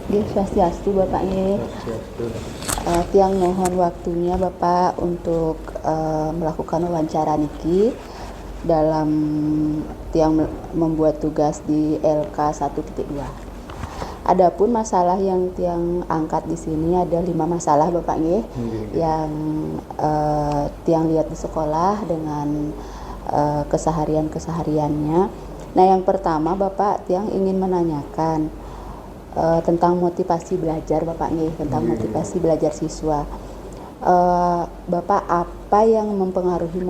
Nggih, swastiastu Bapak nggih. Swastiastu. Tiang mohon waktunya Bapak untuk melakukan wawancara niki dalam tiang membuat tugas di LK 1.2. Adapun masalah yang tiang angkat di sini ada 5 masalah Bapak nggih, yang tiang lihat di sekolah dengan kesehariannya. Nah, yang pertama Bapak tiang ingin menanyakan tentang motivasi belajar Bapak nih, tentang motivasi belajar siswa. Bapak, apa yang mempengaruhi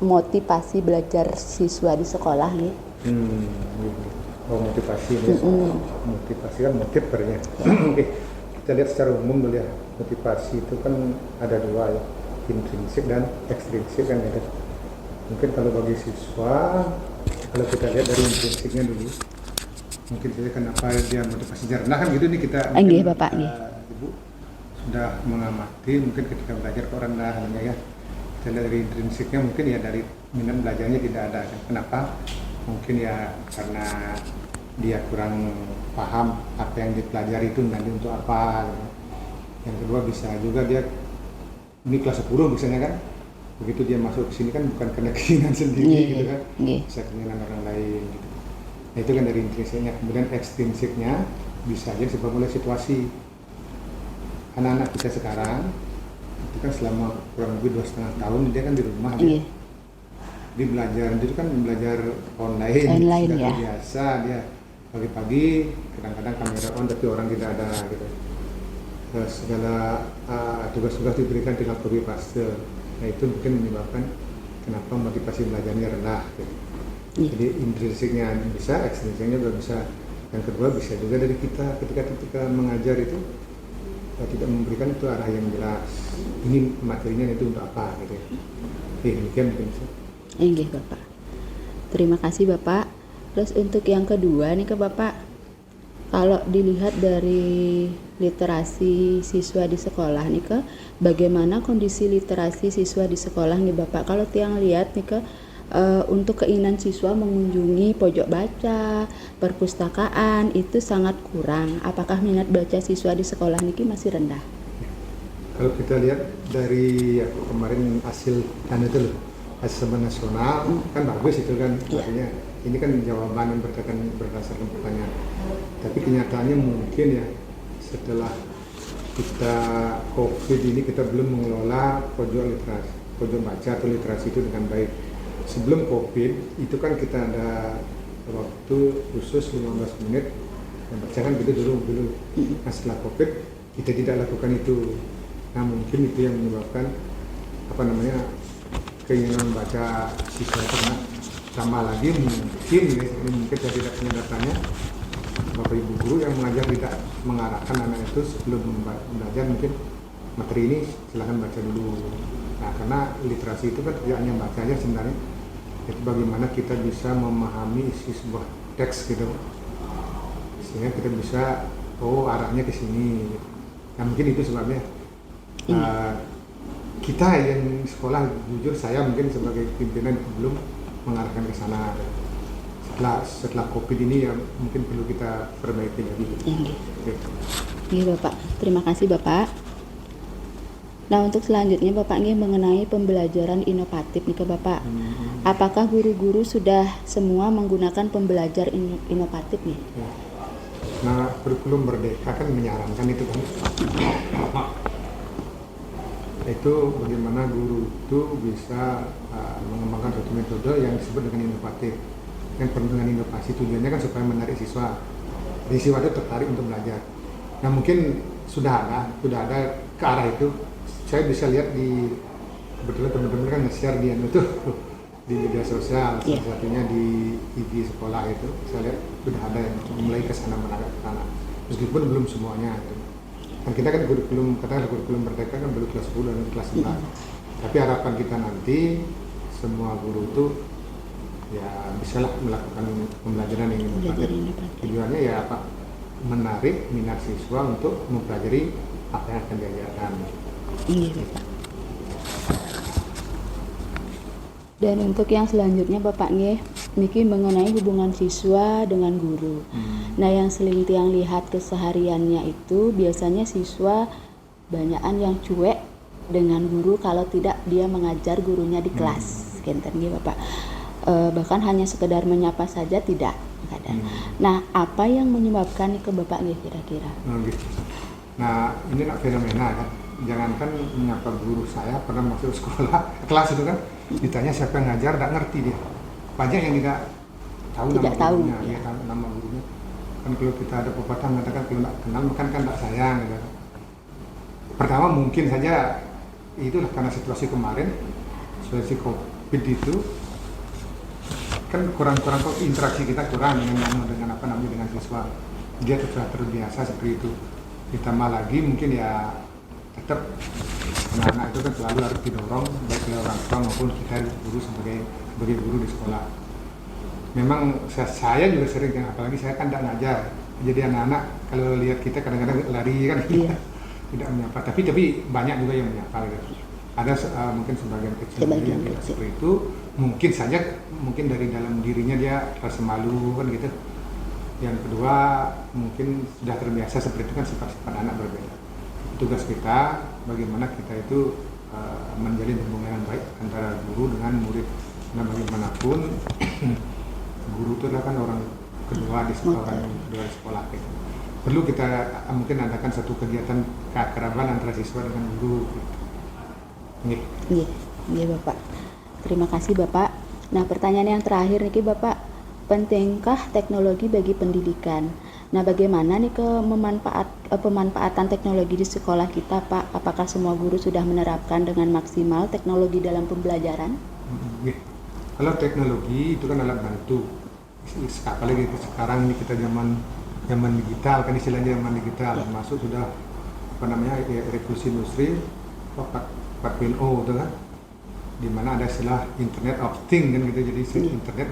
motivasi belajar siswa di sekolah nih? Oh, motivasi ya. Motivasi kan motif ya. Oke, kita lihat secara umum dulu ya. Motivasi itu kan ada dua ya, intrinsik dan ekstrinsik kan ya. Mungkin kalau bagi siswa, kalau kita lihat dari intrinsiknya dulu, mungkin saja kenapa dia motivasinya rendah kan gitu nih kita mungkin, Bapak Ibu sudah mengamati mungkin ketika belajar kok rendah ya. Kita lihat dari intrinsiknya mungkin ya dari minat belajarnya tidak ada kan. Kenapa? Mungkin ya karena dia kurang paham apa yang dipelajari itu nanti untuk apa gitu. Yang kedua bisa juga dia ini kelas 10 misalnya kan, begitu dia masuk ke sini kan bukan karena keinginan sendiri gitu kan, bisa keinginan orang lain gitu. Nah, itu kan dari intrinsiknya. Kemudian ekstrinsiknya bisa aja disebabkan oleh situasi. Anak-anak kita sekarang itu kan selama kurang lebih 2,5 tahun dia kan di rumah dia. Dia belajar itu kan belajar online sudah ya. biasa dia pagi-pagi kadang-kadang kamera on tapi orang tidak ada gitu. Segala tugas-tugas diberikan tinggal copy paste. Nah, itu mungkin menyebabkan kenapa motivasi belajarnya rendah gitu. Jadi intrinsiknya bisa, ekstrinsiknya juga bisa. Yang kedua bisa juga dari kita ketika mengajar itu tidak memberikan itu arah yang jelas. Ini materinya itu untuk apa gitu. Demikian mungkin. Enggih Bapak. Terima kasih Bapak. Terus untuk yang kedua nih ke Bapak, kalau dilihat dari literasi siswa di sekolah nih ke, bagaimana kondisi literasi siswa di sekolah nih Bapak? Kalau tiang lihat nih ke untuk keinginan siswa mengunjungi pojok baca, perpustakaan itu sangat kurang. Apakah minat baca siswa di sekolah niki masih rendah? Kalau kita lihat dari kemarin hasil itu loh, hasil nasional kan bagus itu kan, artinya ini kan jawaban yang berdasarkan pertanyaan. Tapi kenyataannya mungkin ya setelah kita COVID ini kita belum mengelola pojok baca atau literasi itu dengan baik. Sebelum COVID itu kan kita ada waktu khusus 15 menit yang baca kan gitu dulu. Nah, setelah COVID kita tidak lakukan itu. Nah, mungkin itu yang menyebabkan keinginan membaca siswa itu tambah lagi mungkin saya tidak punya datanya. Bapak Ibu guru yang mengajar tidak mengarahkan anak itu sebelum belajar mungkin materi ini silahkan baca dulu. Nah, karena literasi itu kan tidak hanya baca aja sebenarnya, itu bagaimana kita bisa memahami isi sebuah teks gitu, sehingga kita bisa arahnya ke sini. Nah, mungkin itu sebabnya kita yang sekolah, jujur saya mungkin sebagai pimpinan belum mengarahkan ke sana. Setelah COVID ini ya mungkin perlu kita perbaiki lagi. Iya Bapak, terima kasih Bapak. Nah, untuk selanjutnya Bapak ini mengenai pembelajaran inovatif nih ke Bapak. Apakah guru-guru sudah semua menggunakan pembelajar inovatif nih? Nah, kurikulum Merdeka kan menyarankan itu kan. Itu bagaimana guru itu bisa mengembangkan suatu metode yang disebut dengan inovatif. Yang penuh dengan inovasi tujuannya kan supaya menarik siswa. Jadi siswa itu tertarik untuk belajar. Nah, mungkin sudah ada ke arah itu. Saya bisa lihat kebetulan teman-teman kan nge-share di media sosial, salah satunya di IG sekolah itu. Saya lihat sudah ada yang mulai ke sana menarikkan ke sana. Meskipun belum semuanya. Kan kita kan kurikulum Merdeka kan baru kelas 10 dan kelas 4. Tapi harapan kita nanti semua guru itu ya bisalah melakukan pembelajaran yang inovatif. Tujuannya ya apa? Menarik minat siswa untuk mempelajari apa yang akan diajarkan. Iya Bapak. Dan untuk yang selanjutnya Bapak nggih, Niki mengenai hubungan siswa dengan guru. Nah, yang sering tiang lihat kesehariannya itu biasanya siswa banyakan yang cuek dengan guru kalau tidak dia mengajar gurunya di kelas. Kenten nggih Bapak. Bahkan hanya sekedar menyapa saja tidak kadang. Nah, apa yang menyebabkan nih ke Bapak nih kira-kira? Gitu. Nah, ini nak fenomena kan. Jangankan menyapa guru, saya pernah masuk sekolah kelas itu kan ditanya siapa yang ngajar, nggak ngerti dia. Banyak yang tidak tahu Tidak nama tahu, gurunya, ya. dia tahu nama gurunya. Kan kalau kita ada pepatah mengatakan kalau nggak kenal kan nggak sayang gitu. Pertama mungkin saja itulah karena situasi kemarin, situasi COVID itu kan kurang-kurang kok interaksi kita kurang dengan apa namanya dengan siswa. Dia sudah terbiasa seperti itu. Ditambah lagi mungkin ya tetap anak-anak itu kan selalu harus didorong baik oleh orang tua maupun kita guru sebagai guru di sekolah. Memang saya juga sering, apalagi saya kan tidak ngajar, jadi anak-anak kalau lihat kita kadang-kadang lari kan, tidak menyapa. Tapi banyak juga yang menyapa gitu. Ada mungkin sebagian kecil yang tidak seperti itu. Mungkin saja dari dalam dirinya dia rasa malu kan gitu. Yang kedua mungkin sudah terbiasa seperti itu kan sifat-sifat anak berbeda. Tugas kita bagaimana kita itu menjalin hubungan yang baik antara guru dengan murid. Nah bagaimanapun guru itu adalah kan orang kedua di sekolah gitu. Perlu kita mungkin adakan satu kegiatan keakraban antara siswa dengan guru gitu. Iya Bapak. Terima kasih Bapak. Nah, pertanyaan yang terakhir nih Bapak, pentingkah teknologi bagi pendidikan? Nah, bagaimana nih pemanfaatan teknologi di sekolah kita, Pak? Apakah semua guru sudah menerapkan dengan maksimal teknologi dalam pembelajaran? Kalau teknologi itu kan alat bantu. Apalagi sekarang ini kita zaman digital kan istilahnya zaman digital, masuk sudah revolusi industri 4.0 itu kan, di mana ada istilah Internet of Things kan gitu, jadi internet